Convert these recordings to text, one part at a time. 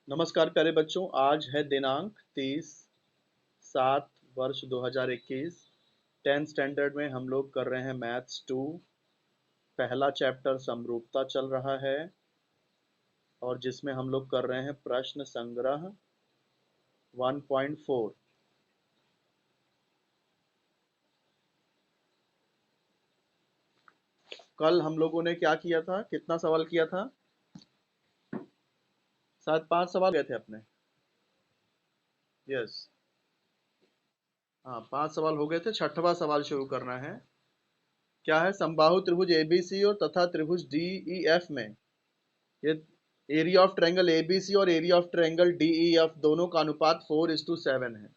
नमस्कार प्यारे बच्चों, आज है दिनांक 30/7/2021। 10th स्टैंडर्ड में हम लोग कर रहे हैं मैथ्स 2। पहला चैप्टर समरूपता चल रहा है और जिसमें हम लोग कर रहे हैं प्रश्न संग्रह 1.4। कल हम लोगों ने क्या किया था, कितना सवाल किया था? शायद 5 सवाल गए थे अपने। यस, हाँ 5 सवाल हो गए थे। छठवां सवाल शुरू करना है। क्या है? समबाहु त्रिभुज एबीसी और तथा त्रिभुज डीईएफ में ये एरिया ऑफ ट्रायंगल एबीसी और एरिया ऑफ ट्रायंगल डीईएफ दोनों का अनुपात 4:7 है।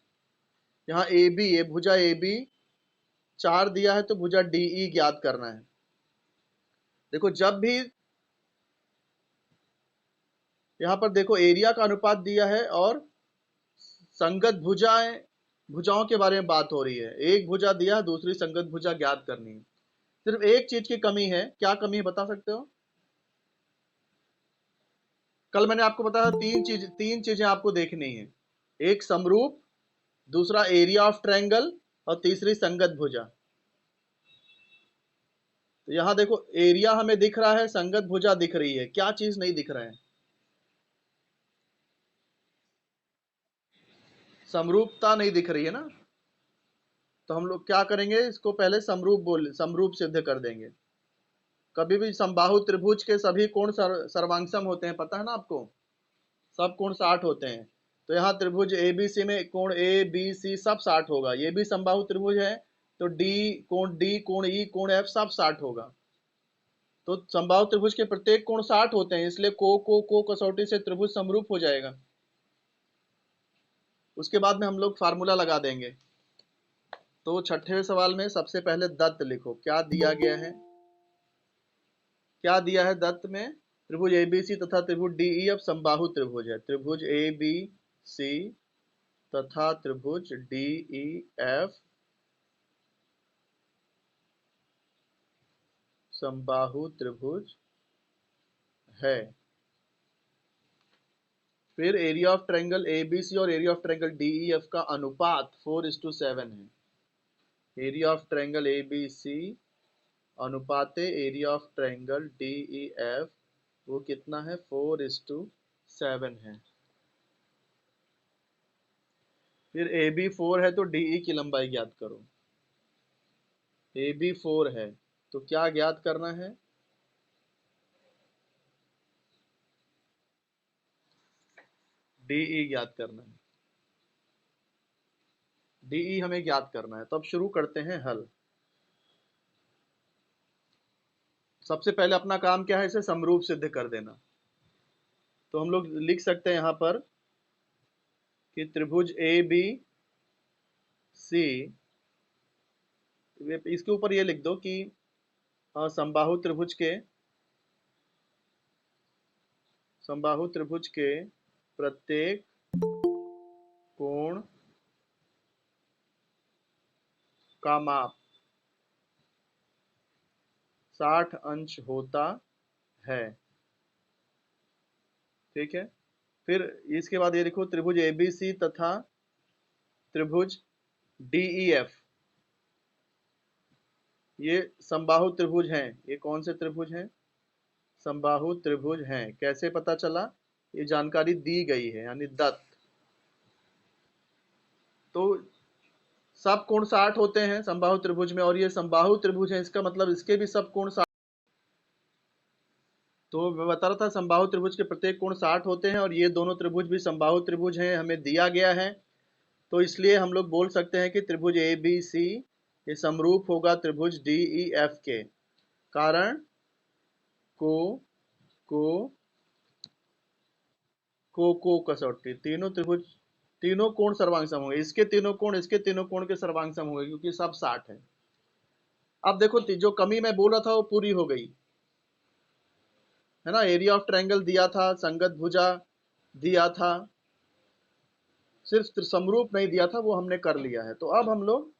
यहाँ ए बी, ये भुजा ए बी 4 दिया है तो भुजा डीई ज्ञात करना है। देखो जब भी यहाँ पर देखो एरिया का अनुपात दिया है और संगत भुजाओं के बारे में बात हो रही है। एक भुजा दिया है, दूसरी संगत भुजा ज्ञात करनी है। सिर्फ एक चीज की कमी है। क्या कमी है बता सकते हो? कल मैंने आपको बताया तीन चीजें आपको देखनी है। एक समरूप, दूसरा एरिया ऑफ ट्रायंगल और तीसरी संगत भुजा। तो यहां देखो एरिया हमें दिख रहा है, संगत भुजा दिख रही है, क्या चीज नहीं दिख रहा है? समरूपता नहीं दिख रही है ना। तो हम लोग क्या करेंगे, इसको पहले समरूप सिद्ध कर देंगे। कभी भी समबाहु त्रिभुज के सभी कोण सर्वांगसम होते हैं, पता है ना आपको? सब कोण 60 होते हैं। तो यहाँ त्रिभुज एबीसी में कोण ए बी सी सब 60 होगा। ये भी समबाहु त्रिभुज है तो डी कोण ई कोण एफ सब 60 होगा। तो समबाहु त्रिभुज के प्रत्येक कोण 60 होते हैं, इसलिए को कसौटी से त्रिभुज समरूप हो जाएगा। उसके बाद में हम लोग फार्मूला लगा देंगे। तो छठे सवाल में सबसे पहले दत्त लिखो, क्या दिया गया है? क्या दिया है दत्त में? त्रिभुज एबीसी तथा त्रिभुज डीईएफ समबाहु त्रिभुज है। त्रिभुज ए बी सी तथा त्रिभुज डीईएफ समबाहु त्रिभुज है। फिर एरिया ऑफ ट्रायंगल एबीसी और एरिया ऑफ ट्रायंगल डीईएफ का अनुपात 4:7 है। एरिया ऑफ ट्रायंगल एबीसी अनुपाते एरिया ऑफ ट्रायंगल डीईएफ वो कितना है? 4:7 है। फिर ए बी 4 है तो डीई की लंबाई ज्ञात करो। ए बी 4 है तो क्या ज्ञात करना है? डीई ज्ञात करना है। डीई हमें ज्ञात करना है। तो अब शुरू करते हैं हल। सबसे पहले अपना काम क्या है? इसे समरूप सिद्ध कर देना। तो हम लोग लिख सकते हैं यहाँ पर कि त्रिभुज ए बी सी, इसके ऊपर ये लिख दो कि समबाहु त्रिभुज के प्रत्येक कोण का माप 60 अंश होता है। ठीक है। फिर इसके बाद ये लिखो त्रिभुज एबीसी तथा त्रिभुज डीईएफ ये समबाहु त्रिभुज हैं। ये कौन से त्रिभुज हैं? समबाहु त्रिभुज हैं। कैसे पता चला? ये जानकारी दी गई है, यानी दत्त। तो सब कोण 60 होते हैं समबाहु त्रिभुज में, और ये समबाहु त्रिभुज है, इसका मतलब इसके भी सब कोण 60। तो मैं बता रहा था समबाहु त्रिभुज के प्रत्येक कोण 60 होते हैं और ये दोनों त्रिभुज भी समबाहु त्रिभुज हैं, हमें दिया गया है। तो इसलिए हम लोग बोल सकते हैं कि त्रिभुज ए बी सी ये समरूप होगा त्रिभुज डी ई एफ के। कारण को को को कसौटी, तीनों त्रिभुज तीनों कोण सर्वांगसम होंगे। इसके तीनों कोण इसके तीनों कोण के सर्वांगसम होंगे क्योंकि सब 60 है। अब देखो जो कमी मैं बोल रहा था वो पूरी हो गई है ना। एरिया ऑफ ट्रायंगल दिया था, संगत भुजा दिया था, सिर्फ समरूप नहीं दिया था, वो हमने कर लिया है। तो अब हम लोग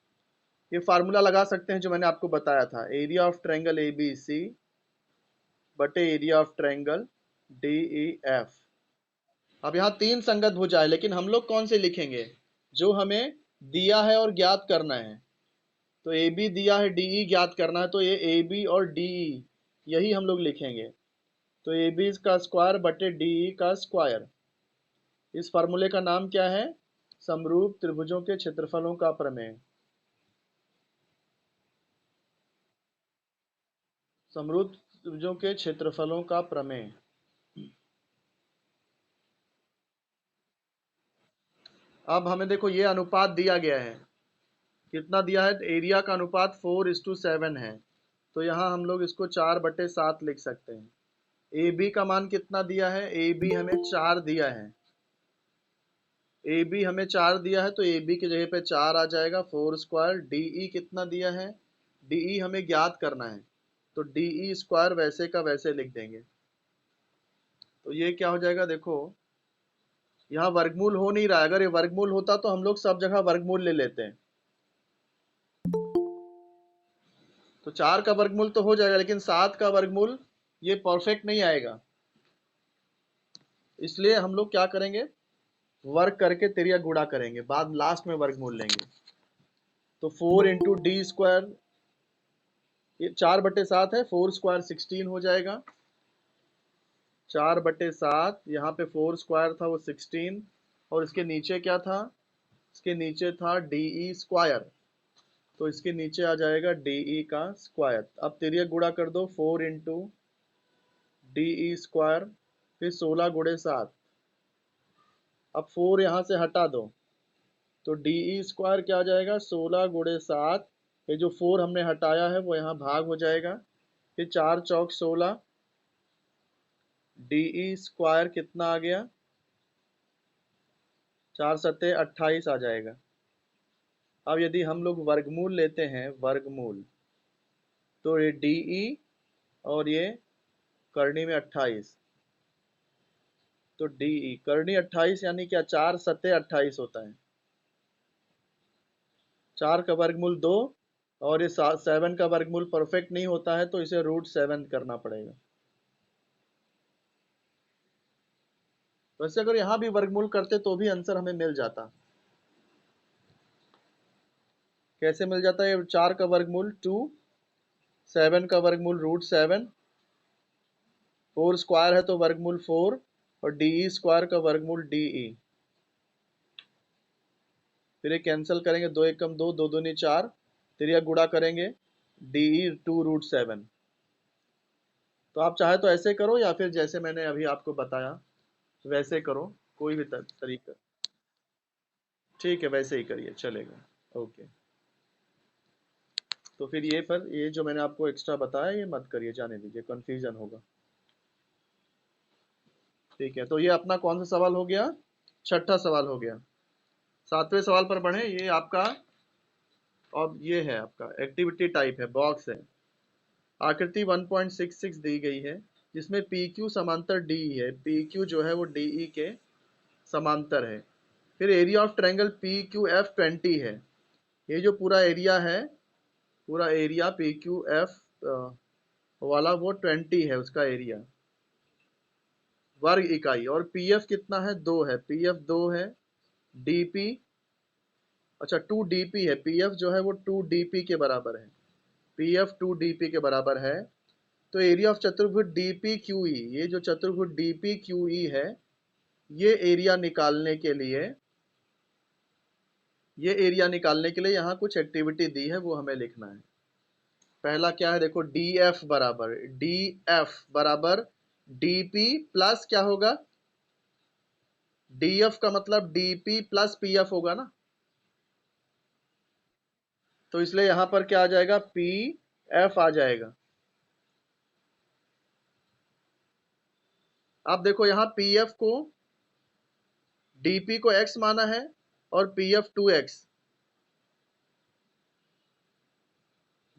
ये फार्मूला लगा सकते हैं जो मैंने आपको बताया था। Area of triangle A B C बटे area of triangle D E F. अब यहाँ तीन संगत भुजा है, लेकिन हम लोग कौन से लिखेंगे? जो हमें दिया है और ज्ञात करना है। तो ए बी दिया है, डीई ज्ञात करना है, तो ये ए बी और डीई यही हम लोग लिखेंगे। तो ए बी का स्क्वायर बटे डीई का स्क्वायर। इस फार्मूले का नाम क्या है? समरूप त्रिभुजों के क्षेत्रफलों का प्रमेय। समरूप त्रिभुजों के क्षेत्रफलों का प्रमेय। अब हमें देखो ये अनुपात दिया गया है, कितना दिया है? एरिया का अनुपात 4:7 है। तो यहाँ हम लोग इसको 4/7 लिख सकते हैं। ए बी का मान कितना दिया है? ए बी हमें 4 दिया है। ए बी हमें 4 दिया है, तो ए बी की जगह पे 4 आ जाएगा, 4 स्क्वायर। डीई कितना दिया है? डीई हमें ज्ञात करना है, तो डीई स्क्वायर वैसे का वैसे लिख देंगे। तो ये क्या हो जाएगा? देखो यहाँ वर्गमूल हो नहीं रहा है। अगर ये वर्गमूल होता तो हम लोग सब जगह वर्गमूल ले लेते हैं। तो 4 का वर्गमूल तो हो जाएगा, लेकिन 7 का वर्गमूल ये परफेक्ट नहीं आएगा। इसलिए हम लोग क्या करेंगे? वर्ग करके तिरिया गुणा करेंगे, बाद लास्ट में वर्गमूल लेंगे। तो 4 × d², ये 4/7 है, 4 स्क्वायर 16 हो जाएगा। 4/7, यहाँ पे 4 स्क्वायर था वो 16, और इसके नीचे क्या था? इसके नीचे था डीई स्क्वायर, तो इसके नीचे आ जाएगा डीई का स्क्वायर। अब तिरिया गुणा कर दो, 4 × डीई स्क्वायर, फिर 16 × 7। अब 4 यहाँ से हटा दो, तो डीई स्क्वायर क्या आ जाएगा? 16 × 7। ये जो 4 हमने हटाया है वो यहाँ भाग हो जाएगा, फिर 4 चौक 16। डीई स्क्वायर कितना आ गया? 4 सत्ते 28 आ जाएगा। अब यदि हम लोग वर्गमूल लेते हैं, वर्गमूल, तो ये डीई और ये करनी में 28, तो डीई करनी 28 यानी क्या? 4 सत्ते 28 होता है। 4 का वर्गमूल 2, और ये 7 का वर्गमूल परफेक्ट नहीं होता है, तो इसे √7 करना पड़ेगा। वैसे अगर यहाँ भी वर्गमूल करते तो भी आंसर हमें मिल जाता। कैसे मिल जाता है? 4 का वर्गमूल 2, 7 का वर्गमूल √7, 4 स्क्वायर है तो वर्गमूल 4, और डीई स्क्वायर का वर्गमूल डीई। फिर ये कैंसिल करेंगे, 2 × 2, 2 दूनी 4, तिरिया गुणा करेंगे, डीई 2√7। तो आप चाहे तो ऐसे करो, या फिर जैसे मैंने अभी आपको बताया वैसे करो, कोई भी तरीका ठीक है, वैसे ही करिए, चलेगा। ओके। तो फिर ये जो मैंने आपको एक्स्ट्रा बताया ये मत करिए, जाने दीजिए, कंफ्यूजन होगा। ठीक है, तो ये अपना कौन सा सवाल हो गया? छठा सवाल हो गया। 7वें सवाल पर बढ़े। ये आपका, अब ये है आपका एक्टिविटी टाइप है, बॉक्स है। आकृति 1.66 दी गई है, जिसमें पी क्यू समांतर डी है। पी क्यू जो है वो डी के समांतर है। फिर area of triangle P Q F 20 है। ये जो पूरा एरिया है, पूरा एरिया पी क्यू एफ वाला वो 20 है, उसका एरिया वर्ग इकाई। और पी एफ कितना है? 2 है, पी एफ 2 है। डीपी, अच्छा 2 DP है, पी एफ जो है वो 2 DP के बराबर है। पी एफ 2 DP के बराबर है। तो एरिया ऑफ चतुर्भुज DPQE, ये जो चतुर्भुज DPQE है, ये एरिया निकालने के लिए, यहाँ कुछ एक्टिविटी दी है, वो हमें लिखना है। पहला क्या है? देखो DF बराबर DP प्लस क्या होगा? DF का मतलब DP प्लस PF होगा ना, तो इसलिए यहां पर क्या आ जाएगा? PF आ जाएगा। अब देखो यहाँ PF को, DP को x माना है, और PF 2x।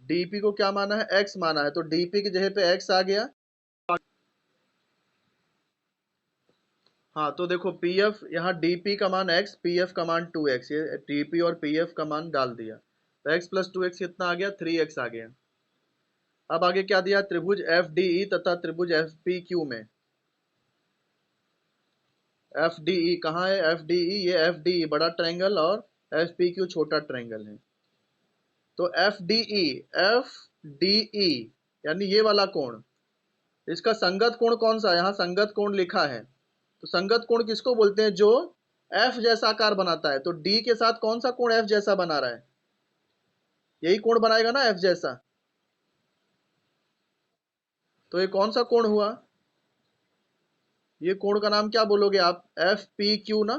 DP को क्या माना है? x माना है, तो DP की जगह पे x आ गया। हाँ, तो देखो PF यहाँ DP का मान x, PF का मान 2x, ये DP और PF का मान डाल दिया, तो x + 2x कितना आ गया? 3x आ गया। अब आगे क्या दिया? त्रिभुज FDE तथा त्रिभुज FPQ में, एफ डी ई कहाँ है? एफ डी ई, ये एफ डी ई बड़ा ट्रायंगल और एफ पी क्यू छोटा ट्रायंगल है। तो F D E, F D E यानी ये वाला कोण, इसका संगत कोण कौन सा है? यहाँ संगत कोण लिखा है। तो संगत कोण किसको बोलते हैं? जो एफ जैसा आकार बनाता है। तो डी के साथ कौन सा कोण एफ जैसा बना रहा है? यही कोण बनाएगा ना एफ जैसा। तो ये कौन सा कोण हुआ? ये कोण का नाम क्या बोलोगे आप? एफ पी क्यू ना?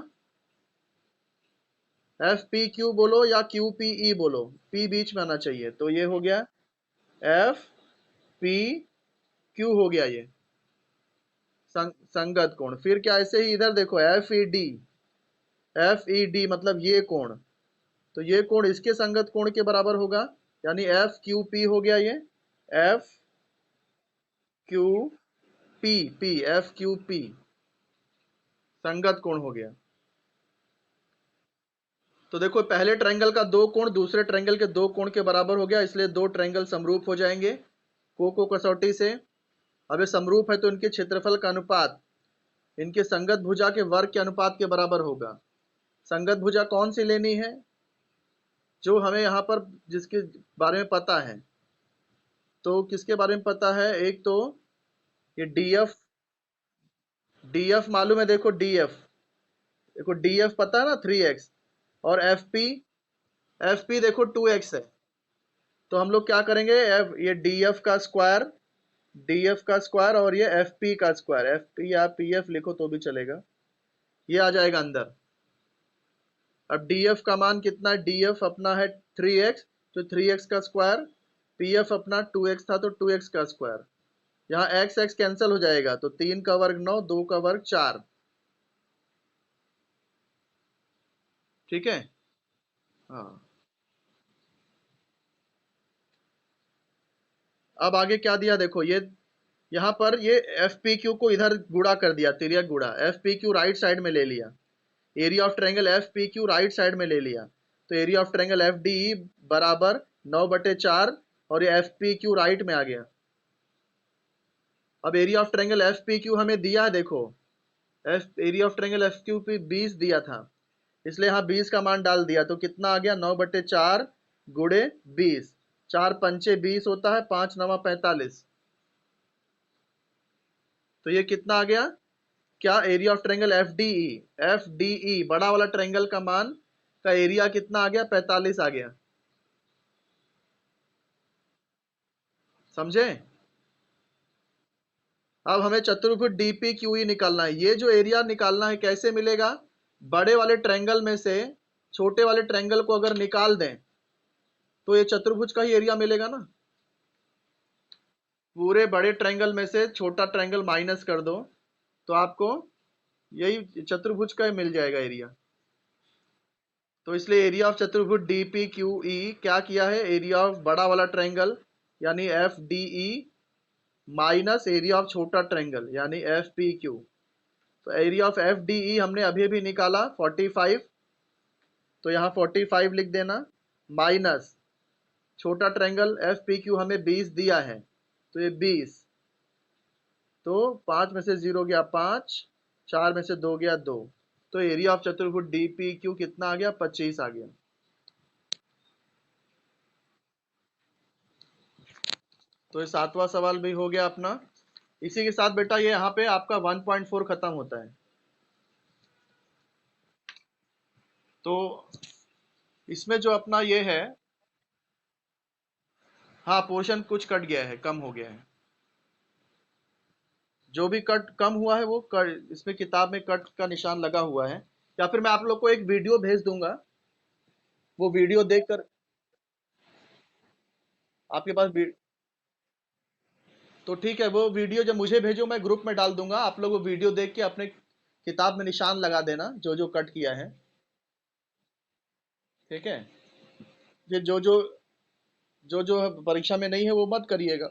एफ पी क्यू बोलो या क्यू पी ई बोलो, पी बीच में आना चाहिए। तो ये हो गया एफ पी क्यू हो गया ये संगत कोण। फिर क्या ऐसे ही इधर देखो F E D, F E D मतलब ये कोण। तो ये कोण इसके संगत कोण के बराबर होगा, यानी एफ क्यू पी हो गया ये, F Q P, P F Q P संगत कोण हो गया। तो देखो पहले ट्रायंगल का दो कोण दूसरे ट्रायंगल के दो कोण के बराबर हो गया, इसलिए दो ट्रायंगल समरूप हो जाएंगे को कसौटी से। अब ये समरूप है तो इनके क्षेत्रफल का अनुपात इनके संगत भुजा के वर्ग के अनुपात के बराबर होगा। संगत भुजा कौन सी लेनी है? जो हमें यहाँ पर जिसके बारे में पता है। तो किसके बारे में पता है? एक तो ये डीएफ, डीएफ मालूम है, देखो डीएफ, देखो डीएफ पता है ना 3x, और एफपी, एफपी देखो 2x है। तो हम लोग क्या करेंगे? ये डीएफ का स्क्वायर, डीएफ का स्क्वायर और ये एफपी का स्क्वायर, एफपी या पीएफ लिखो तो भी चलेगा, ये आ जाएगा अंदर। अब डीएफ का मान कितना है? डीएफ अपना है 3x, तो 3x का स्क्वायर, पीएफ अपना 2x था तो 2x का स्क्वायर। यहाँ x x कैंसिल हो जाएगा, तो 3 का वर्ग 9, 2 का वर्ग 4। ठीक है। हाँ, अब आगे क्या दिया देखो, ये यहाँ पर ये एफ पी क्यू को इधर गुणा कर दिया, तिर्यक गुणा, F P Q right side में ले लिया, area of triangle F P Q right side में ले लिया। तो area of triangle F D E बराबर 9/4, और ये एफ पी क्यू राइट में आ गया। अब area of triangle F P Q हमें दिया है, देखो F area of triangle F Q P 20 दिया था, इसलिए यहाँ 20 का मान डाल दिया। तो कितना आ गया? 9/4 गुणे 20, 4 पंचे 20 होता है, 5 9 45। तो ये कितना आ गया? क्या area of triangle F D E, F D E बड़ा वाला ट्रायंगल का मान का एरिया कितना आ गया? 45 आ गया। समझे? अब हमें चतुर्भुज डीपी क्यू ई निकालना है। ये जो एरिया निकालना है कैसे मिलेगा? बड़े वाले ट्रायंगल में से छोटे वाले ट्रायंगल को अगर निकाल दें तो ये चतुर्भुज का ही एरिया मिलेगा ना। पूरे बड़े ट्रायंगल में से छोटा ट्रायंगल माइनस कर दो तो आपको यही चतुर्भुज का ही मिल जाएगा एरिया। तो इसलिए एरिया ऑफ चतुर्भुज डी पी क्यू ई क्या किया है? एरिया ऑफ बड़ा वाला ट्रायंगल यानी F D E minus area of छोटा ट्रायंगल यानी एफ पी क्यू। तो area of F D E हमने अभी अभी निकाला 45, तो यहाँ 45 लिख देना, माइनस छोटा ट्रायंगल एफ पी क्यू हमें 20 दिया है, तो ये 20, तो 5 में से 0 गया 5, 4 में से 2 गया 2। तो एरिया ऑफ चतुर्भुज डी पी क्यू कितना आ गया? 25 आ गया। तो ये 7वां सवाल भी हो गया अपना। इसी के साथ बेटा ये यहाँ पे आपका 1.4 खत्म होता है। तो इसमें जो अपना ये है, हाँ पोर्शन कुछ कट गया है, कम हो गया है। जो भी कट कम हुआ है वो इसमें किताब में कट का निशान लगा हुआ है, या फिर मैं आप लोग को एक वीडियो भेज दूंगा, वो वीडियो देखकर आपके पास तो ठीक है, वो वीडियो जब मुझे भेजो मैं ग्रुप में डाल दूंगा, आप लोग वो वीडियो देख के अपने किताब में निशान लगा देना जो जो कट किया है। ठीक है। ये जो जो जो जो परीक्षा में नहीं है वो मत करिएगा,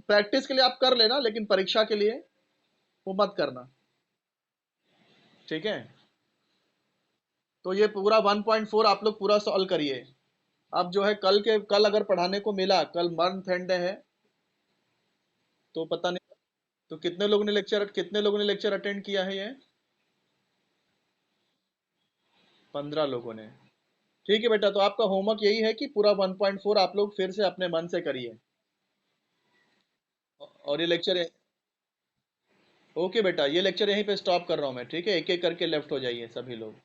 प्रैक्टिस के लिए आप कर लेना, लेकिन परीक्षा के लिए वो मत करना। ठीक है। तो ये पूरा 1.4 आप लोग पूरा सॉल्व करिए। अब जो है कल अगर पढ़ाने को मिला, कल मंथ एंड है तो पता नहीं, तो कितने लोगों ने लेक्चर अटेंड किया है ये? 15 लोगों ने। ठीक है बेटा, तो आपका होमवर्क यही है कि पूरा 1.4 आप लोग फिर से अपने मन से करिए। और ये लेक्चर, ओके बेटा, ये लेक्चर यहीं पे स्टॉप कर रहा हूँ मैं, ठीक है? एक एक करके लेफ्ट हो जाइए सभी लोग।